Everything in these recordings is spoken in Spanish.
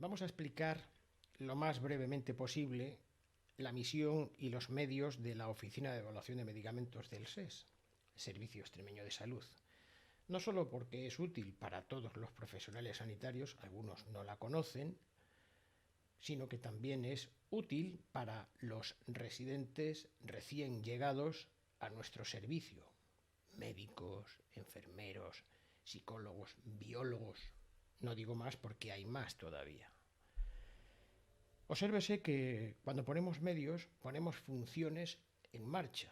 Vamos a explicar lo más brevemente posible la misión y los medios de la Oficina de Evaluación de Medicamentos del SES, Servicio Extremeño de Salud. No solo porque es útil para todos los profesionales sanitarios, algunos no la conocen, sino que también es útil para los residentes recién llegados a nuestro servicio, médicos, enfermeros, psicólogos, biólogos. No digo más porque hay más todavía. Obsérvese que cuando ponemos medios, ponemos funciones en marcha.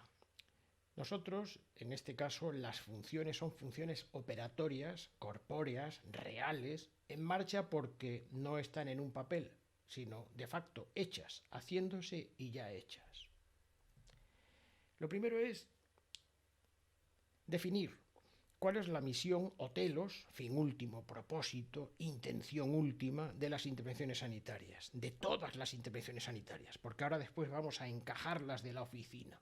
Nosotros, en este caso, las funciones son funciones operatorias, corpóreas, reales, en marcha porque no están en un papel, sino de facto hechas, haciéndose y ya hechas. Lo primero es definir cuál es la misión o telos, fin último, propósito, intención última de las intervenciones sanitarias, de todas las intervenciones sanitarias, porque ahora después vamos a encajarlas de la oficina.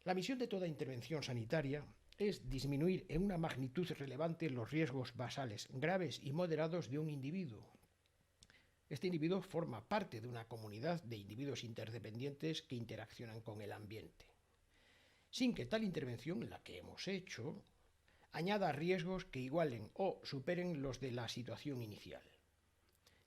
La misión de toda intervención sanitaria es disminuir en una magnitud relevante los riesgos basales, graves y moderados de un individuo. Este individuo forma parte de una comunidad de individuos interdependientes que interaccionan con el ambiente, sin que tal intervención, la que hemos hecho, añada riesgos que igualen o superen los de la situación inicial.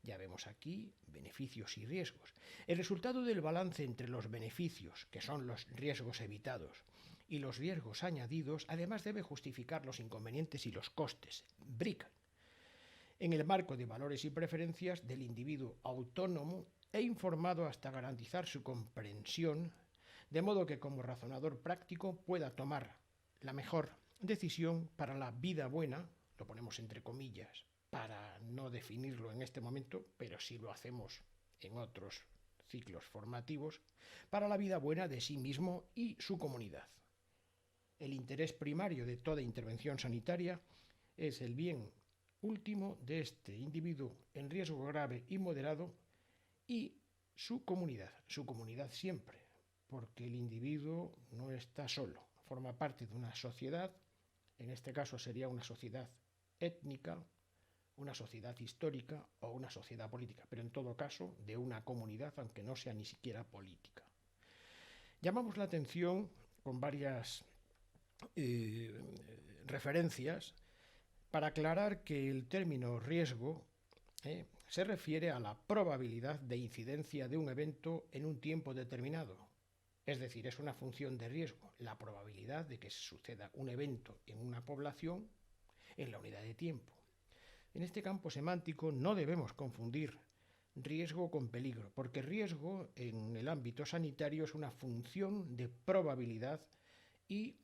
Ya vemos aquí beneficios y riesgos. El resultado del balance entre los beneficios, que son los riesgos evitados, y los riesgos añadidos, además debe justificar los inconvenientes y los costes, BRIC, en el marco de valores y preferencias del individuo autónomo e informado hasta garantizar su comprensión, de modo que como razonador práctico pueda tomar la mejor decisión para la vida buena, lo ponemos entre comillas, para no definirlo en este momento, pero sí lo hacemos en otros ciclos formativos, para la vida buena de sí mismo y su comunidad. El interés primario de toda intervención sanitaria es el bien último de este individuo en riesgo grave y moderado y su comunidad siempre, porque el individuo no está solo, forma parte de una sociedad, en este caso sería una sociedad étnica, una sociedad histórica o una sociedad política, pero en todo caso de una comunidad, aunque no sea ni siquiera política. Llamamos la atención con varias referencias para aclarar que el término riesgo se refiere a la probabilidad de incidencia de un evento en un tiempo determinado. Es decir, es una función de riesgo, la probabilidad de que suceda un evento en una población en la unidad de tiempo. En este campo semántico no debemos confundir riesgo con peligro, porque riesgo en el ámbito sanitario es una función de probabilidad y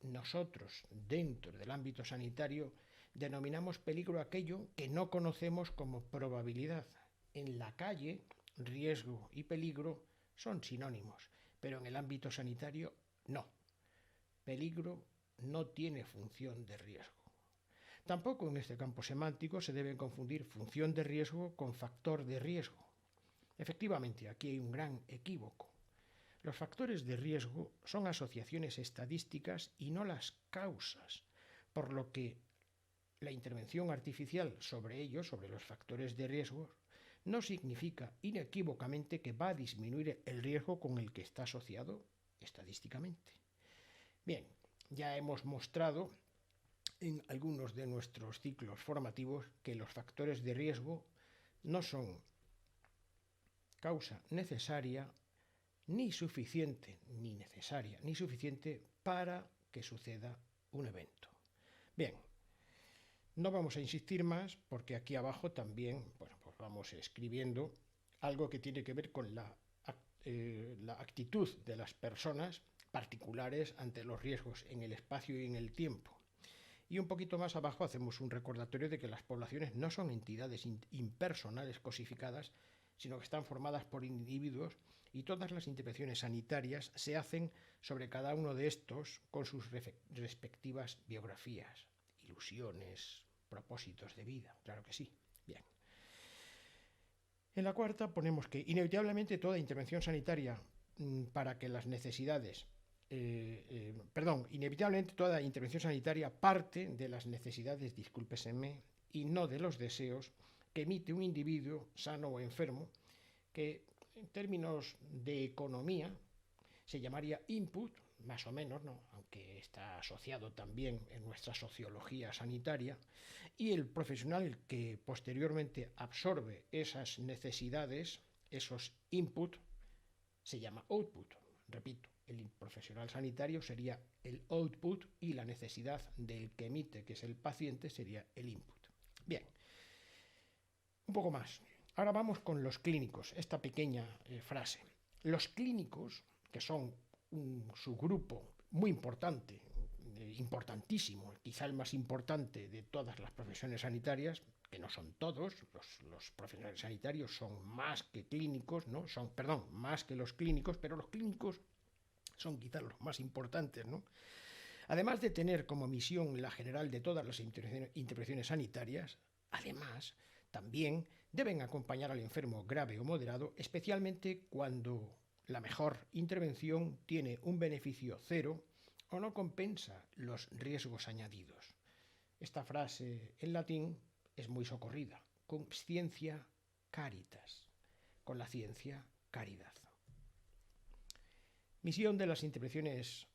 nosotros, dentro del ámbito sanitario, denominamos peligro aquello que no conocemos como probabilidad. En la calle, riesgo y peligro son sinónimos, pero en el ámbito sanitario no. Peligro no tiene función de riesgo. Tampoco en este campo semántico se debe confundir función de riesgo con factor de riesgo. Efectivamente, aquí hay un gran equívoco. Los factores de riesgo son asociaciones estadísticas y no las causas, por lo que la intervención artificial sobre ellos, sobre los factores de riesgo, no significa inequívocamente que va a disminuir el riesgo con el que está asociado estadísticamente. Bien, ya hemos mostrado en algunos de nuestros ciclos formativos que los factores de riesgo no son causa necesaria ni suficiente, ni necesaria, ni suficiente para que suceda un evento. Bien, no vamos a insistir más porque aquí abajo también pues vamos escribiendo algo que tiene que ver con la actitud de las personas particulares ante los riesgos en el espacio y en el tiempo. Y un poquito más abajo hacemos un recordatorio de que las poblaciones no son entidades impersonales cosificadas, sino que están formadas por individuos y todas las intervenciones sanitarias se hacen sobre cada uno de estos con sus respectivas biografías, ilusiones, propósitos de vida, claro que sí. Bien. En la cuarta ponemos que inevitablemente toda intervención sanitaria para que las necesidades inevitablemente toda intervención sanitaria parte de las necesidades, discúlpeseme, y no de los deseos que emite un individuo sano o enfermo, que en términos de economía se llamaría input, más o menos, ¿no? Aunque está asociado también en nuestra sociología sanitaria, y el profesional que posteriormente absorbe esas necesidades, esos input, se llama output. Repito, el profesional sanitario sería el output y la necesidad del que emite, que es el paciente, sería el input. Bien, un poco más. Ahora vamos con los clínicos, esta pequeña frase. Los clínicos, que son un subgrupo muy importante, importantísimo, quizá el más importante de todas las profesiones sanitarias, que no son todos, los profesionales sanitarios son más que clínicos, ¿no? Más que los clínicos, pero los clínicos son quizá los más importantes, ¿no? Además de tener como misión la general de todas las intervenciones sanitarias, además también deben acompañar al enfermo grave o moderado, especialmente cuando la mejor intervención tiene un beneficio cero o no compensa los riesgos añadidos. Esta frase en latín es muy socorrida. Cum scientia caritas. Con la ciencia, caridad. Misión de las intervenciones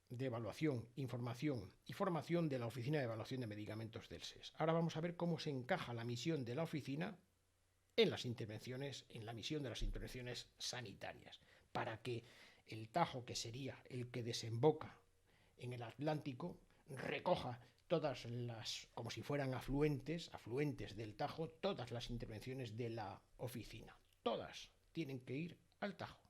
de evaluación, información y formación de la Oficina de Evaluación de Medicamentos del SES. Ahora vamos a ver cómo se encaja la misión de la oficina en la misión de las intervenciones sanitarias, para que el Tajo, que sería el que desemboca en el Atlántico, recoja todas las, como si fueran afluentes del Tajo, todas las intervenciones de la oficina. Todas tienen que ir al Tajo.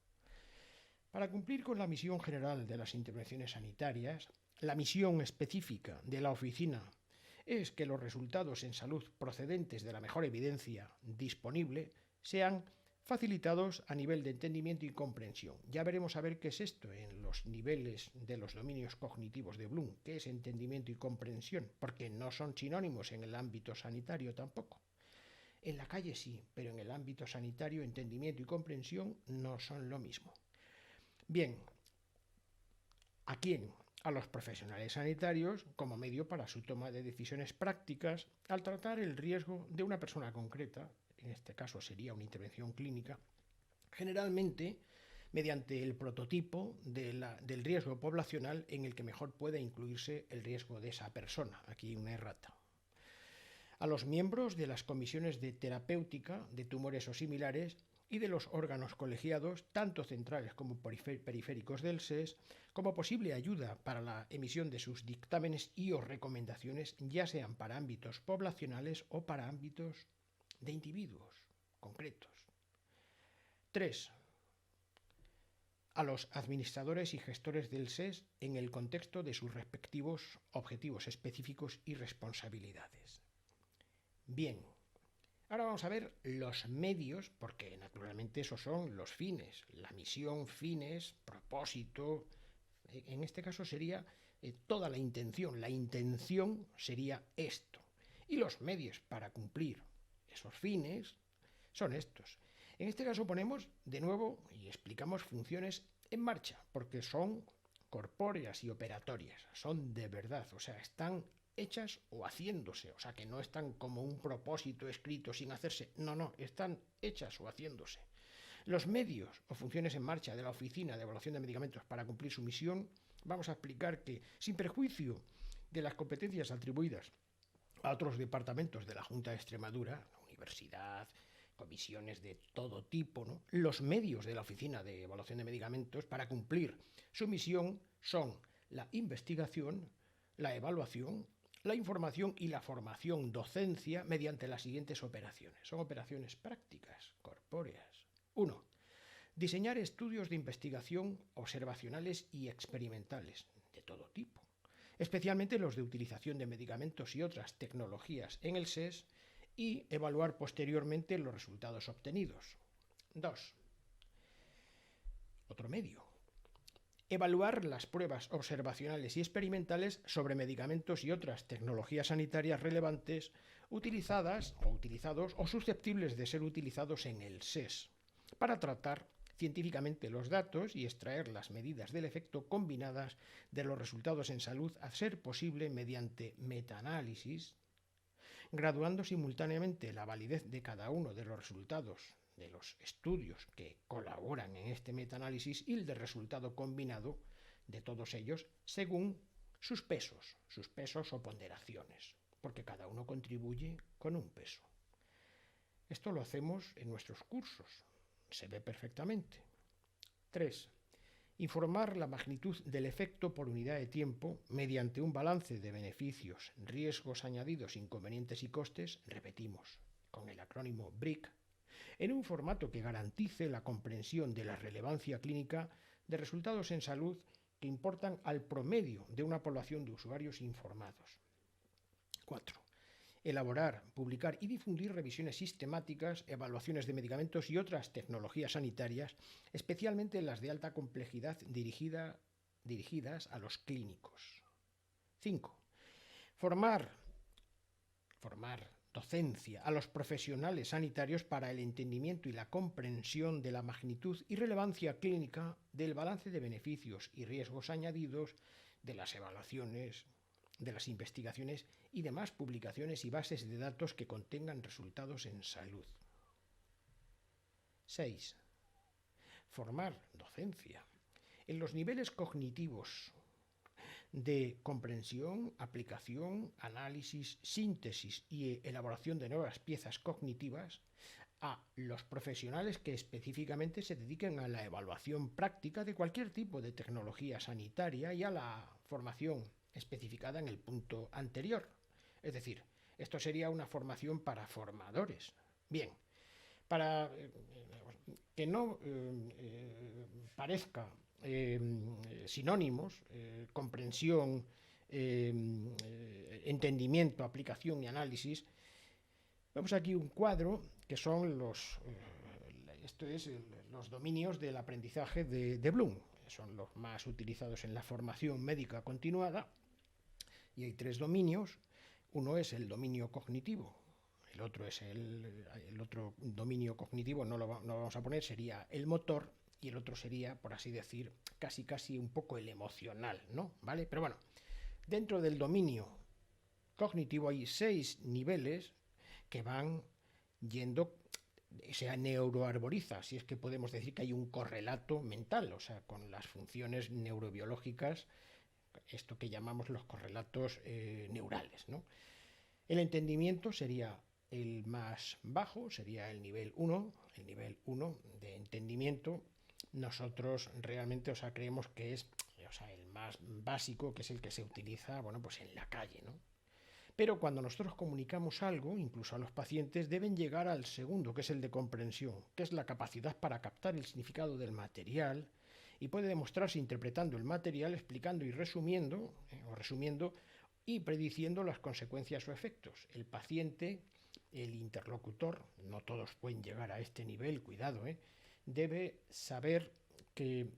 Para cumplir con la misión general de las intervenciones sanitarias, la misión específica de la oficina es que los resultados en salud procedentes de la mejor evidencia disponible sean facilitados a nivel de entendimiento y comprensión. Ya veremos a ver qué es esto en los niveles de los dominios cognitivos de Bloom, qué es entendimiento y comprensión, porque no son sinónimos en el ámbito sanitario tampoco. En la calle sí, pero en el ámbito sanitario entendimiento y comprensión no son lo mismo. Bien, ¿a quién? A los profesionales sanitarios como medio para su toma de decisiones prácticas al tratar el riesgo de una persona concreta, en este caso sería una intervención clínica, generalmente mediante el prototipo del riesgo poblacional en el que mejor pueda incluirse el riesgo de esa persona. Aquí una errata. A los miembros de las comisiones de terapéutica de tumores o similares y de los órganos colegiados, tanto centrales como periféricos del SES, como posible ayuda para la emisión de sus dictámenes y o recomendaciones, ya sean para ámbitos poblacionales o para ámbitos de individuos concretos. 3. A los administradores y gestores del SES en el contexto de sus respectivos objetivos específicos y responsabilidades. Bien. Ahora vamos a ver los medios, porque naturalmente esos son los fines, la misión, fines, propósito. En este caso sería toda la intención sería esto. Y los medios para cumplir esos fines son estos. En este caso ponemos de nuevo y explicamos funciones en marcha, porque son corpóreas y operatorias, son de verdad, o sea, están hechas o haciéndose, o sea que no están como un propósito escrito sin hacerse, no, están hechas o haciéndose. Los medios o funciones en marcha de la Oficina de Evaluación de Medicamentos para cumplir su misión, vamos a explicar que, sin perjuicio de las competencias atribuidas a otros departamentos de la Junta de Extremadura, la universidad, comisiones de todo tipo, ¿no? Los medios de la Oficina de Evaluación de Medicamentos para cumplir su misión son la investigación, la evaluación, la información y la formación docencia mediante las siguientes operaciones. Son operaciones prácticas, corpóreas. 1. Diseñar estudios de investigación observacionales y experimentales de todo tipo, especialmente los de utilización de medicamentos y otras tecnologías en el SES, y evaluar posteriormente los resultados obtenidos. 2. Otro medio. Evaluar las pruebas observacionales y experimentales sobre medicamentos y otras tecnologías sanitarias relevantes utilizadas o utilizados o susceptibles de ser utilizados en el SES para tratar científicamente los datos y extraer las medidas del efecto combinadas de los resultados en salud a ser posible mediante metaanálisis graduando simultáneamente la validez de cada uno de los resultados de los estudios que colaboran en este metaanálisis y el de resultado combinado de todos ellos según sus pesos o ponderaciones, porque cada uno contribuye con un peso. Esto lo hacemos en nuestros cursos, se ve perfectamente. 3. Informar la magnitud del efecto por unidad de tiempo mediante un balance de beneficios, riesgos añadidos, inconvenientes y costes, repetimos, con el acrónimo BRIC, en un formato que garantice la comprensión de la relevancia clínica de resultados en salud que importan al promedio de una población de usuarios informados. 4. Elaborar, publicar y difundir revisiones sistemáticas, evaluaciones de medicamentos y otras tecnologías sanitarias, especialmente las de alta complejidad dirigidas a los clínicos. 5. Formar docencia a los profesionales sanitarios para el entendimiento y la comprensión de la magnitud y relevancia clínica del balance de beneficios y riesgos añadidos de las evaluaciones, de las investigaciones y demás publicaciones y bases de datos que contengan resultados en salud. 6. Formar docencia en los niveles cognitivos de comprensión, aplicación, análisis, síntesis y elaboración de nuevas piezas cognitivas a los profesionales que específicamente se dediquen a la evaluación práctica de cualquier tipo de tecnología sanitaria y a la formación especificada en el punto anterior. Es decir, esto sería una formación para formadores. Bien, para que no parezca sinónimos, comprensión, entendimiento, aplicación y análisis, vemos aquí un cuadro que son los dominios del aprendizaje de Bloom. Son los más utilizados en la formación médica continuada y hay 3 dominios. Uno es el dominio cognitivo, el otro es el otro dominio cognitivo, no lo vamos a poner, sería el motor, y el otro sería, por así decir, casi un poco el emocional, ¿no? ¿Vale? Pero bueno, dentro del dominio cognitivo hay 6 niveles que van yendo, se neuroarboriza, si es que podemos decir que hay un correlato mental, o sea, con las funciones neurobiológicas, esto que llamamos los correlatos neurales, ¿no? El entendimiento sería el más bajo, sería el nivel 1, de entendimiento. Nosotros realmente, creemos que es, el más básico, que es el que se utiliza, pues en la calle, ¿no? Pero cuando nosotros comunicamos algo, incluso a los pacientes, deben llegar al segundo, que es el de comprensión, que es la capacidad para captar el significado del material, y puede demostrarse interpretando el material, explicando y resumiendo y prediciendo las consecuencias o efectos. El paciente, el interlocutor, no todos pueden llegar a este nivel, cuidado, debe saber que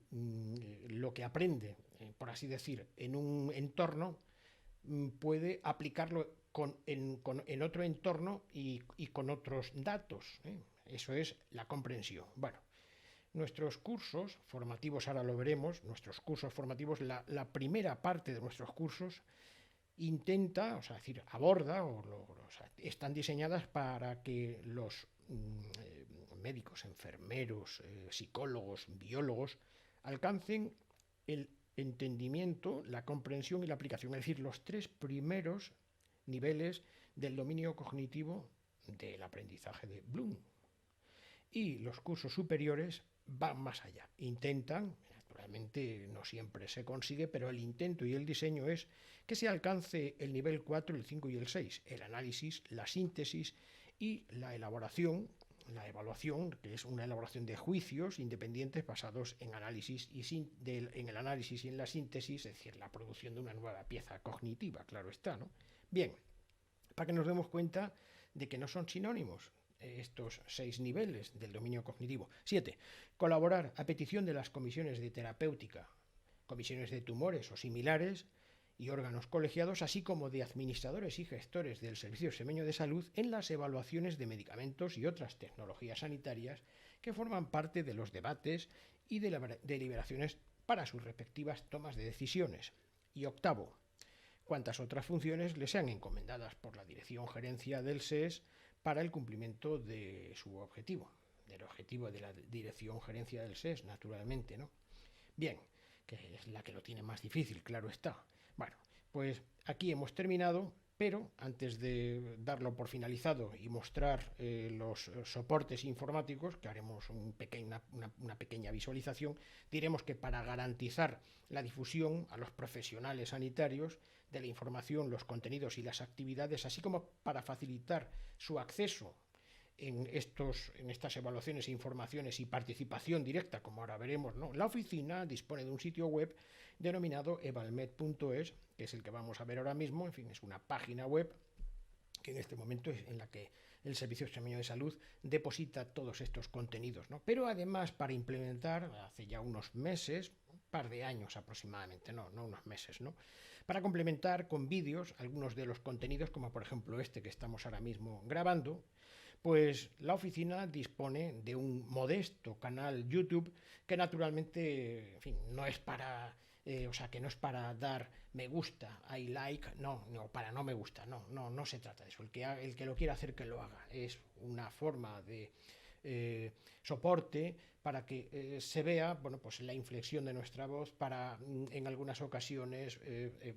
lo que aprende, por así decir, en un entorno, puede aplicarlo en otro entorno y con otros datos. Eso es la comprensión. Bueno, nuestros cursos formativos, ahora lo veremos, la primera parte de nuestros cursos intenta, aborda, están diseñadas para que los médicos, enfermeros, psicólogos, biólogos, alcancen el entendimiento, la comprensión y la aplicación, es decir, los 3 primeros niveles del dominio cognitivo del aprendizaje de Bloom. Y los cursos superiores van más allá, intentan, naturalmente no siempre se consigue, pero el intento y el diseño es que se alcance el nivel 4, el 5 y el 6, el análisis, la síntesis y la evaluación, que es una elaboración de juicios independientes basados en análisis en el análisis y en la síntesis, es decir, la producción de una nueva pieza cognitiva, claro está, ¿no? Bien, para que nos demos cuenta de que no son sinónimos estos 6 niveles del dominio cognitivo. 7. Colaborar a petición de las comisiones de terapéutica, comisiones de tumores o similares y órganos colegiados, así como de administradores y gestores del Servicio Extremeño de Salud en las evaluaciones de medicamentos y otras tecnologías sanitarias que forman parte de los debates y de deliberaciones para sus respectivas tomas de decisiones. Y 8. cuantas otras funciones le sean encomendadas por la Dirección Gerencia del SES para el cumplimiento de su objetivo, del objetivo de la Dirección Gerencia del SES, naturalmente, ¿no? Bien, que es la que lo tiene más difícil, claro está. Bueno, pues aquí hemos terminado, pero antes de darlo por finalizado y mostrar los soportes informáticos, que haremos una pequeña visualización, diremos que para garantizar la difusión a los profesionales sanitarios de la información, los contenidos y las actividades, así como para facilitar su acceso en estas evaluaciones e informaciones y participación directa, como ahora veremos, ¿no? La oficina dispone de un sitio web denominado evalmed.es, que es el que vamos a ver ahora mismo. En fin, es una página web que en este momento es en la que el Servicio Extremeño de Salud deposita todos estos contenidos, ¿no? Pero además, para implementar, hace ya unos meses, un par de años aproximadamente, no unos meses, ¿no? Para complementar con vídeos algunos de los contenidos, como por ejemplo este que estamos ahora mismo grabando, pues la oficina dispone de un modesto canal YouTube que naturalmente, en fin, no es para, que no es para dar me gusta, hay like, no, para no me gusta, no se trata de eso. El que lo quiera hacer, que lo haga. Es una forma de soporte para que se vea, bueno, pues la inflexión de nuestra voz, para en algunas ocasiones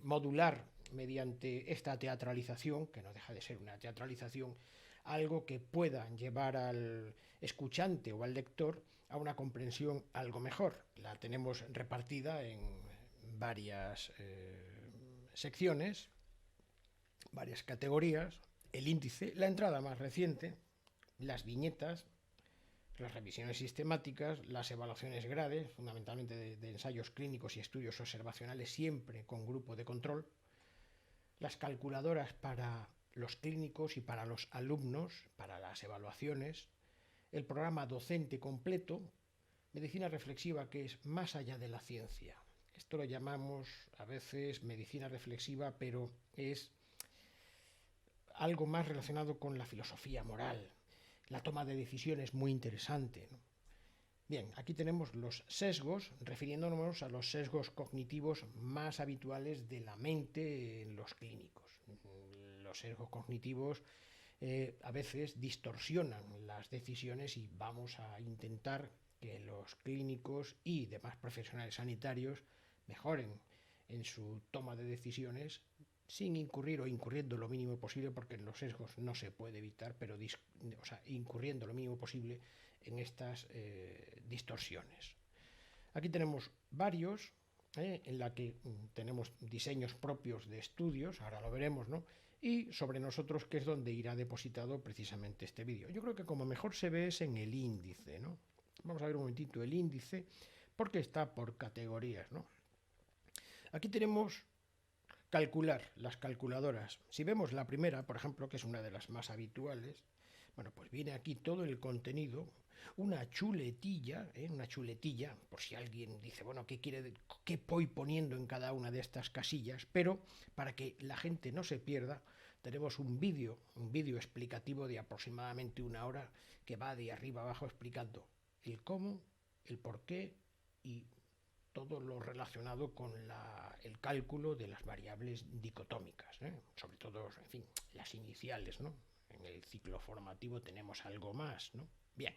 modular mediante esta teatralización, que no deja de ser una teatralización, algo que pueda llevar al escuchante o al lector a una comprensión algo mejor. La tenemos repartida en varias secciones, varias categorías: el índice, la entrada más reciente, las viñetas, las revisiones sistemáticas, las evaluaciones grades, fundamentalmente de ensayos clínicos y estudios observacionales, siempre con grupo de control, las calculadoras para los clínicos y para los alumnos, para las evaluaciones, el programa docente completo, medicina reflexiva, que es más allá de la ciencia. Esto lo llamamos a veces medicina reflexiva, pero es algo más relacionado con la filosofía moral. La toma de decisiones muy interesante, ¿no? Bien, aquí tenemos los sesgos, refiriéndonos a los sesgos cognitivos más habituales de la mente en los clínicos. Los sesgos cognitivos a veces distorsionan las decisiones, y vamos a intentar que los clínicos y demás profesionales sanitarios mejoren en su toma de decisiones sin incurrir, o incurriendo lo mínimo posible, porque en los sesgos no se puede evitar, pero incurriendo lo mínimo posible en estas distorsiones. Aquí tenemos varios, en la que tenemos diseños propios de estudios, ahora lo veremos, ¿no? Y sobre nosotros, que es donde irá depositado precisamente este vídeo. Yo creo que como mejor se ve es en el índice, ¿no? Vamos a ver un momentito el índice, porque está por categorías, ¿no? Aquí tenemos calcular, las calculadoras. Si vemos la primera, por ejemplo, que es una de las más habituales, bueno, pues viene aquí todo el contenido, una chuletilla, por si alguien dice, bueno, ¿qué voy poniendo en cada una de estas casillas? Pero para que la gente no se pierda, tenemos un vídeo explicativo de aproximadamente 1 hora, que va de arriba abajo explicando el cómo, el por qué y todo lo relacionado con el cálculo de las variables dicotómicas, sobre todo, en fin, las iniciales, ¿no? En el ciclo formativo tenemos algo más, ¿no? Bien,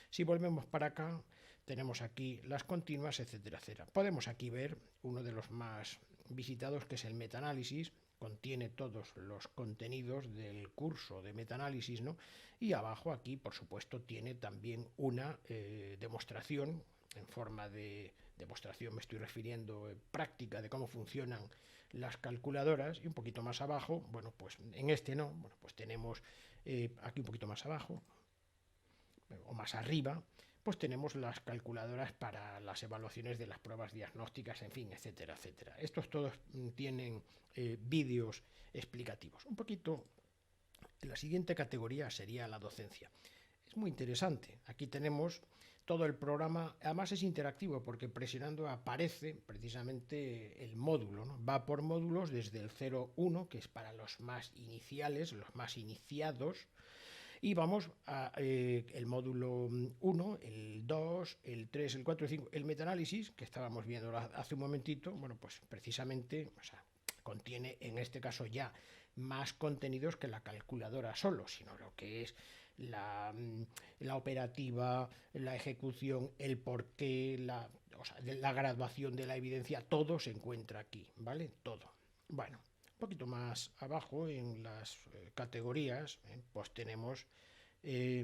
si volvemos para acá, tenemos aquí las continuas, etcétera, etcétera. Podemos aquí ver uno de los más visitados, que es el metaanálisis. Contiene todos los contenidos del curso de metaanálisis, ¿no? Y abajo aquí, por supuesto, tiene también una demostración, en forma de demostración me estoy refiriendo, práctica, de cómo funcionan las calculadoras. Y un poquito más abajo, bueno, pues en este no, bueno, pues tenemos aquí un poquito más abajo, o más arriba, pues tenemos las calculadoras para las evaluaciones de las pruebas diagnósticas, en fin, etcétera, etcétera. Estos todos tienen vídeos explicativos. Un poquito, la siguiente categoría sería la docencia. Es muy interesante. Aquí tenemos todo el programa, además es interactivo, porque presionando aparece precisamente el módulo, ¿no? Va por módulos desde el 0-1, que es para los más iniciales, los más iniciados, y vamos a el módulo 1, el 2, el 3, el 4, el 5, el metaanálisis, que estábamos viendo hace un momentito. Bueno, pues precisamente, contiene en este caso ya más contenidos que la calculadora solo, sino lo que es la operativa, la ejecución, el porqué, la graduación de la evidencia, todo se encuentra aquí, ¿vale? Todo. Bueno, un poquito más abajo en las categorías, pues tenemos eh,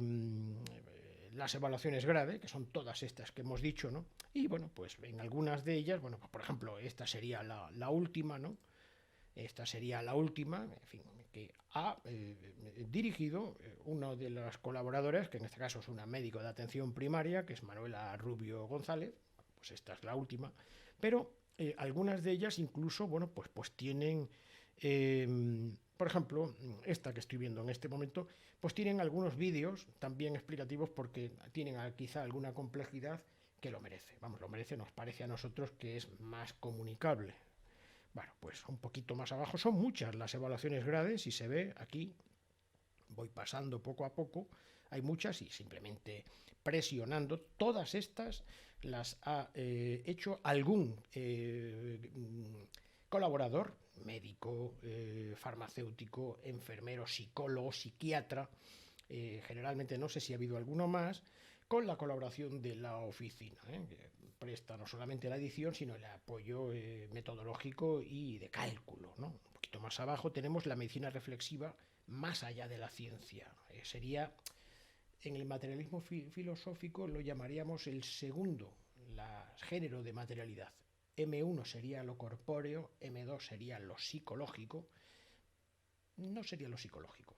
las evaluaciones grade, que son todas estas que hemos dicho, ¿no? Y bueno, pues en algunas de ellas, bueno, pues por ejemplo, esta sería la última, ¿no? Esta sería la última, en fin, que ha dirigido uno de las colaboradoras, que en este caso es una médico de atención primaria, que es Manuela Rubio González. Pues esta es la última, pero algunas de ellas incluso, bueno, pues tienen, por ejemplo, esta que estoy viendo en este momento, pues tienen algunos vídeos también explicativos porque tienen quizá alguna complejidad que lo merece. Vamos, lo merece, nos parece a nosotros que es más comunicable. Bueno, pues un poquito más abajo son muchas las evaluaciones grades y se ve aquí, voy pasando poco a poco, hay muchas y simplemente presionando, todas estas las ha hecho algún colaborador, médico, farmacéutico, enfermero, psicólogo, psiquiatra, generalmente no sé si ha habido alguno más, con la colaboración de la oficina, que presta no solamente la edición, sino el apoyo metodológico y de cálculo, ¿no? Un poquito más abajo tenemos la medicina reflexiva más allá de la ciencia. Sería, en el materialismo filosófico lo llamaríamos el segundo género de materialidad. M1 sería lo corpóreo, M2 sería lo psicológico. No sería lo psicológico,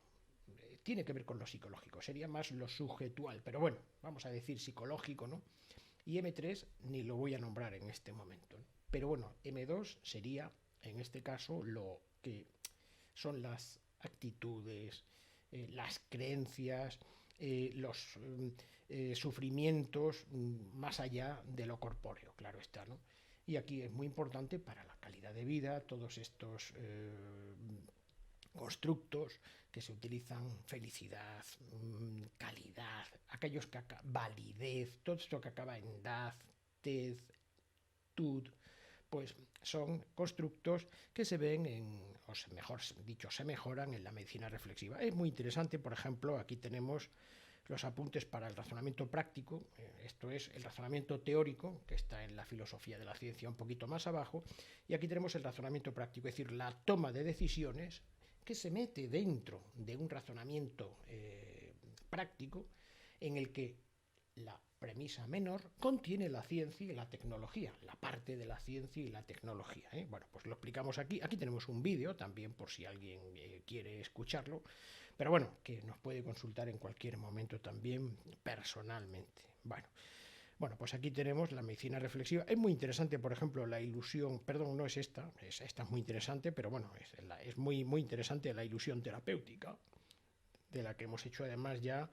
tiene que ver con lo psicológico, sería más lo subjetual, pero bueno, vamos a decir psicológico, ¿no? Y M3 ni lo voy a nombrar en este momento, ¿no? Pero bueno, M2 sería, en este caso, lo que son las actitudes, las creencias, los sufrimientos más allá de lo corpóreo, claro está, ¿no? Y aquí es muy importante para la calidad de vida todos estos constructos que se utilizan, felicidad, calidad, aquellos que validez, todo esto que acaba en dad, tez, tud, pues son constructos que se ven o mejor dicho, se mejoran en la medicina reflexiva. Es muy interesante, por ejemplo, aquí tenemos los apuntes para el razonamiento práctico, esto es el razonamiento teórico, que está en la filosofía de la ciencia un poquito más abajo, y aquí tenemos el razonamiento práctico, es decir, la toma de decisiones que se mete dentro de un razonamiento práctico en el que la premisa menor contiene la ciencia y la tecnología, la parte de la ciencia y la tecnología. Bueno, pues lo explicamos aquí. Aquí tenemos un vídeo también por si alguien quiere escucharlo, pero bueno, que nos puede consultar en cualquier momento también personalmente. Bueno, pues aquí tenemos la medicina reflexiva. Es muy interesante, por ejemplo, la ilusión, perdón, no es esta, esta es muy interesante, pero bueno, es muy, muy interesante la ilusión terapéutica, de la que hemos hecho además ya,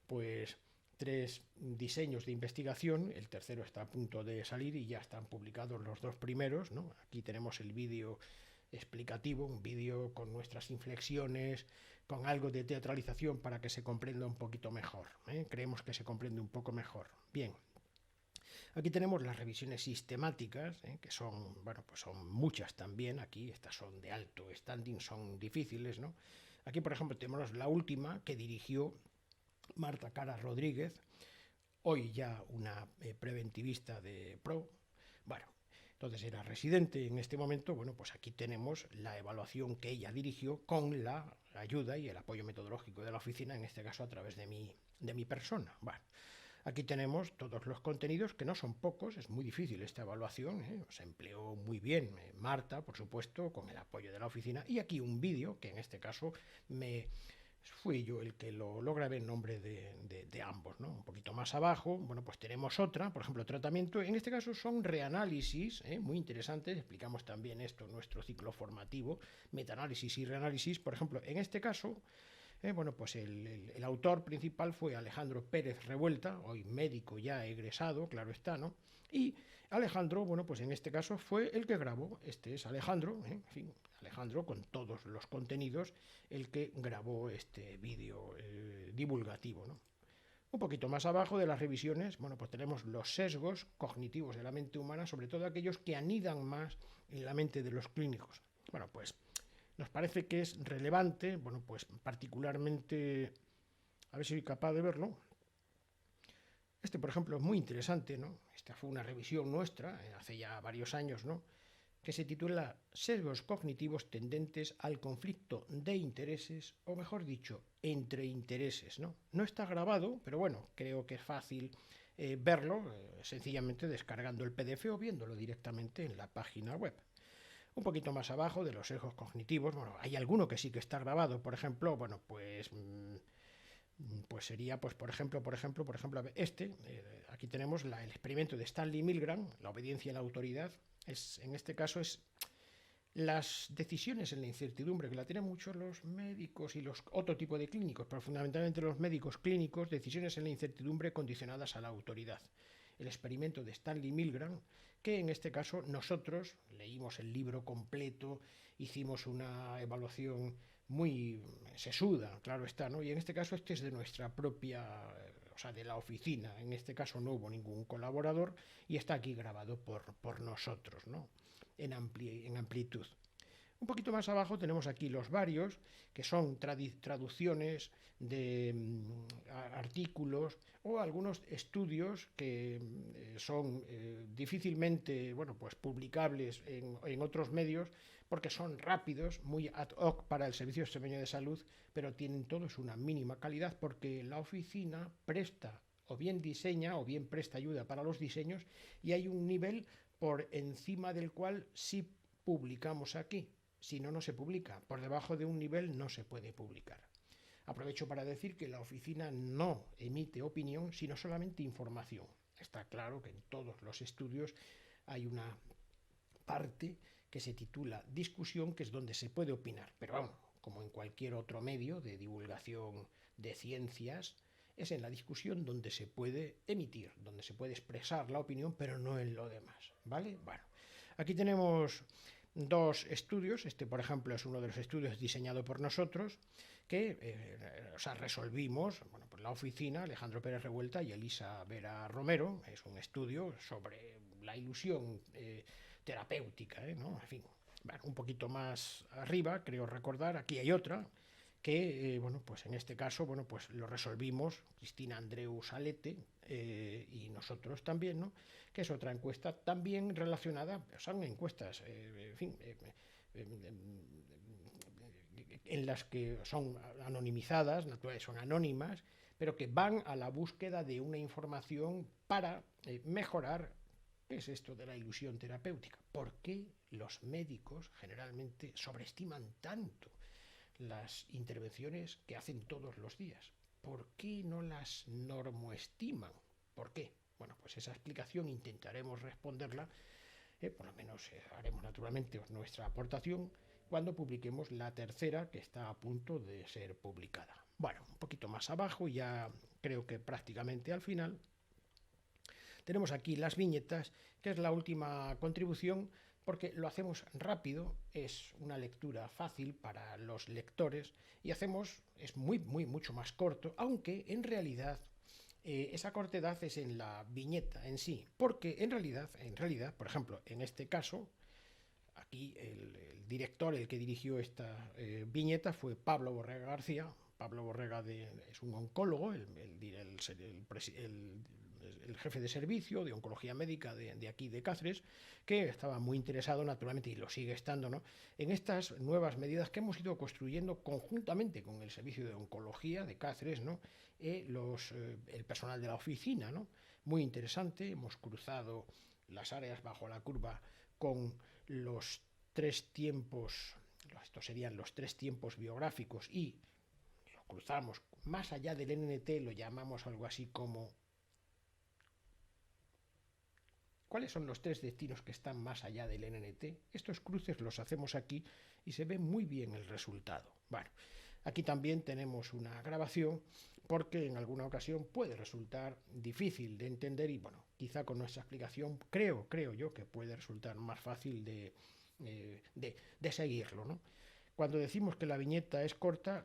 pues, 3 diseños de investigación, el tercero está a punto de salir y ya están publicados los 2 primeros, ¿no? Aquí tenemos el vídeo explicativo, un vídeo con nuestras inflexiones, con algo de teatralización para que se comprenda un poquito mejor, ¿eh? Creemos que se comprende un poco mejor. Bien. Aquí tenemos las revisiones sistemáticas, que son, bueno, pues son muchas también. Aquí estas son de alto standing, son difíciles, ¿no? Aquí, por ejemplo, tenemos la última que dirigió Marta Cara Rodríguez, hoy ya una preventivista de PRO. Bueno, entonces era residente en este momento. Bueno, pues aquí tenemos la evaluación que ella dirigió con la ayuda y el apoyo metodológico de la oficina, en este caso a través de mi persona. Bueno, aquí tenemos todos los contenidos, que no son pocos, es muy difícil esta evaluación, se empleó muy bien Marta, por supuesto, con el apoyo de la oficina, y aquí un vídeo, que en este caso fui yo el que lo grabé en nombre de ambos, ¿no? Un poquito más abajo, bueno, pues tenemos otra, por ejemplo, tratamiento, en este caso son reanálisis, muy interesantes, explicamos también esto en nuestro ciclo formativo, metaanálisis y reanálisis, por ejemplo, en este caso, bueno, pues el autor principal fue Alejandro Pérez Revuelta, hoy médico ya egresado, claro está, ¿no? Y Alejandro, bueno, pues en este caso fue el que grabó, este es Alejandro, en fin, Alejandro con todos los contenidos, el que grabó este vídeo divulgativo, ¿no? Un poquito más abajo de las revisiones, bueno, pues tenemos los sesgos cognitivos de la mente humana, sobre todo aquellos que anidan más en la mente de los clínicos. Bueno, pues nos parece que es relevante, bueno, pues particularmente, a ver si soy capaz de verlo. Este, por ejemplo, es muy interesante, ¿no? Esta fue una revisión nuestra, hace ya varios años, ¿no? Que se titula Sesgos cognitivos tendentes al conflicto de intereses, o mejor dicho, entre intereses, ¿no? No está grabado, pero bueno, creo que es fácil verlo, sencillamente descargando el PDF o viéndolo directamente en la página web. Un poquito más abajo de los sesgos cognitivos, bueno, hay alguno que sí que está grabado, por ejemplo, bueno, pues sería, pues por ejemplo, aquí tenemos el experimento de Stanley Milgram, la obediencia a la autoridad. En este caso es las decisiones en la incertidumbre, que la tienen muchos los médicos y los otro tipo de clínicos, pero fundamentalmente los médicos clínicos, decisiones en la incertidumbre condicionadas a la autoridad. El experimento de Stanley Milgram, que en este caso nosotros leímos el libro completo, hicimos una evaluación muy sesuda, claro está, ¿no? Y en este caso este es de nuestra propia, o sea, de la oficina. En este caso no hubo ningún colaborador y está aquí grabado por nosotros, ¿no? En amplitud. Un poquito más abajo tenemos aquí los varios, que son traducciones de artículos o algunos estudios que son difícilmente, bueno, pues publicables en otros medios porque son rápidos, muy ad hoc para el Servicio Extremeño de Salud, pero tienen todos una mínima calidad porque la oficina presta o bien diseña o bien presta ayuda para los diseños y hay un nivel por encima del cual sí publicamos aquí. Si no, no se publica. Por debajo de un nivel no se puede publicar. Aprovecho para decir que la oficina no emite opinión, sino solamente información. Está claro que en todos los estudios hay una parte que se titula discusión, que es donde se puede opinar. Pero vamos, como en cualquier otro medio de divulgación de ciencias, es en la discusión donde se puede emitir, donde se puede expresar la opinión, pero no en lo demás. ¿Vale? Bueno, aquí tenemos dos estudios. Este, por ejemplo, es uno de los estudios diseñado por nosotros que resolvimos, bueno, pues la oficina, Alejandro Pérez Revuelta y Elisa Vera Romero. Es un estudio sobre la ilusión terapéutica, ¿no? En fin, bueno, un poquito más arriba, creo recordar, aquí hay otra que, bueno, pues en este caso, bueno, pues lo resolvimos Cristina Andreu Salete y nosotros también, ¿no? Que es otra encuesta también relacionada, son encuestas, en fin, en las que son anonimizadas, naturales, son anónimas, pero que van a la búsqueda de una información para mejorar. ¿Qué es esto de la ilusión terapéutica? ¿Por qué los médicos generalmente sobreestiman tanto las intervenciones que hacen todos los días? ¿Por qué no las normoestiman? ¿Por qué? Bueno, pues esa explicación intentaremos responderla, por lo menos haremos naturalmente nuestra aportación cuando publiquemos la tercera, que está a punto de ser publicada. Bueno, un poquito más abajo, ya creo que prácticamente al final, tenemos aquí las viñetas, que es la última contribución, porque lo hacemos rápido, es una lectura fácil para los lectores y es mucho más corto, aunque en realidad esa cortedad es en la viñeta en sí, porque en realidad, por ejemplo, en este caso, aquí el director, el que dirigió esta viñeta fue Pablo Borrega García. Pablo Borrega es un oncólogo, el jefe de servicio de oncología médica de aquí de Cáceres, que estaba muy interesado naturalmente y lo sigue estando, ¿no?, en estas nuevas medidas que hemos ido construyendo conjuntamente con el servicio de oncología de Cáceres, ¿no?, el personal de la oficina, ¿no? Muy interesante, hemos cruzado las áreas bajo la curva con los tres tiempos, estos serían los tres tiempos biográficos y lo cruzamos más allá del NNT, lo llamamos algo así como ¿cuáles son los tres destinos que están más allá del NNT? Estos cruces los hacemos aquí y se ve muy bien el resultado. Bueno, aquí también tenemos una grabación porque en alguna ocasión puede resultar difícil de entender y bueno, quizá con nuestra explicación creo yo que puede resultar más fácil de seguirlo, ¿no? Cuando decimos que la viñeta es corta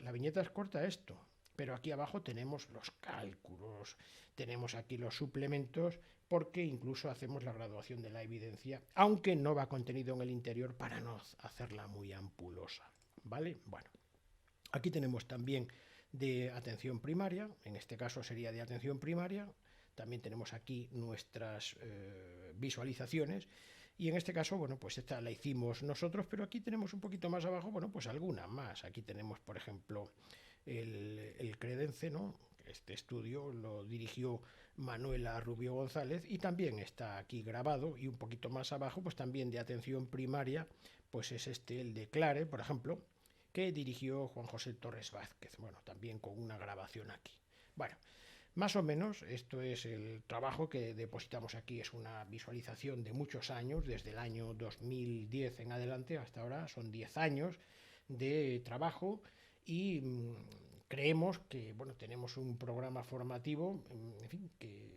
esto, Pero aquí abajo tenemos los cálculos, tenemos aquí los suplementos, porque incluso hacemos la graduación de la evidencia, aunque no va contenido en el interior para no hacerla muy ampulosa, ¿vale? Bueno, aquí tenemos también de atención primaria, en este caso sería de atención primaria. También tenemos aquí nuestras visualizaciones y en este caso, bueno, pues esta la hicimos nosotros, pero aquí tenemos un poquito más abajo, bueno, pues alguna más. Aquí tenemos, por ejemplo, el Credence, ¿no? Este estudio lo dirigió Manuela Rubio González y también está aquí grabado, y un poquito más abajo, pues también de atención primaria, pues es el de Clare, por ejemplo, que dirigió Juan José Torres Vázquez, bueno, también con una grabación aquí. Bueno, más o menos esto es el trabajo que depositamos aquí, es una visualización de muchos años, desde el año 2010 en adelante hasta ahora, son 10 años de trabajo y creemos que bueno, tenemos un programa formativo, en fin, que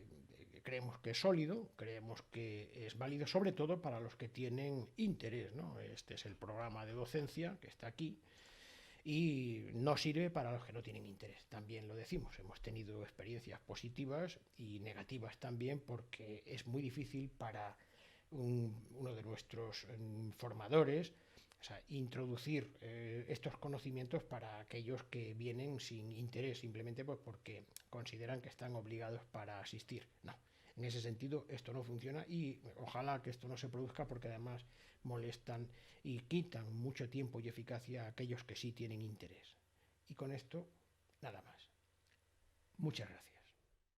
creemos que es sólido, creemos que es válido, sobre todo para los que tienen interés, ¿no? Este es el programa de docencia que está aquí y no sirve para los que no tienen interés. También lo decimos, hemos tenido experiencias positivas y negativas también, porque es muy difícil para uno de nuestros formadores, o sea, introducir estos conocimientos para aquellos que vienen sin interés, simplemente pues porque consideran que están obligados para asistir. No, en ese sentido esto no funciona y ojalá que esto no se produzca, porque además molestan y quitan mucho tiempo y eficacia a aquellos que sí tienen interés. Y con esto, nada más. Muchas gracias.